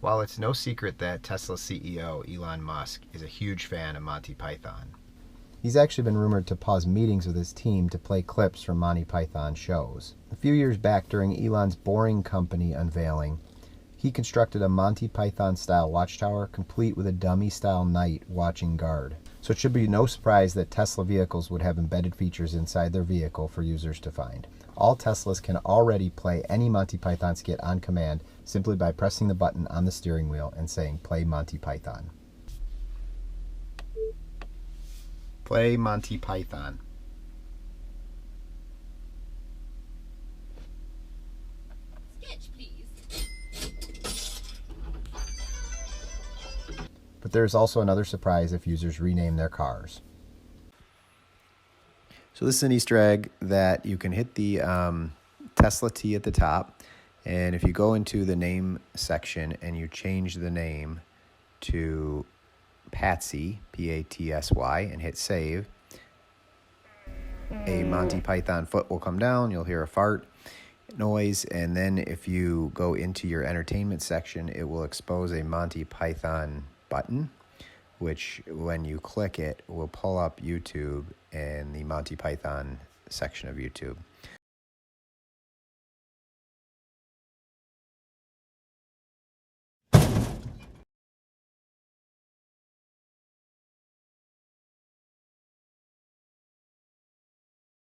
While it's no secret that Tesla CEO Elon Musk is a huge fan of Monty Python. He's actually been rumored to pause meetings with his team to play clips from Monty Python shows. A few years back, during Elon's Boring Company unveiling, he constructed a Monty Python-style watchtower complete with a dummy-style night watching guard. So it should be no surprise that Tesla vehicles would have embedded features inside their vehicle for users to find. All Teslas can already play any Monty Python skit on command simply by pressing the button on the steering wheel and saying, "Play Monty Python." Play Monty Python. Sketch, please. But there's also another surprise if users rename their cars. So this is an Easter egg that you can hit the Tesla T at the top, and if you go into the name section and you change the name to Patsy, P-A-T-S-Y, and hit save, a Monty Python foot will come down, you'll hear a fart noise, and then if you go into your entertainment section, it will expose a Monty Python button, which when you click it will pull up YouTube and the Monty Python section of YouTube.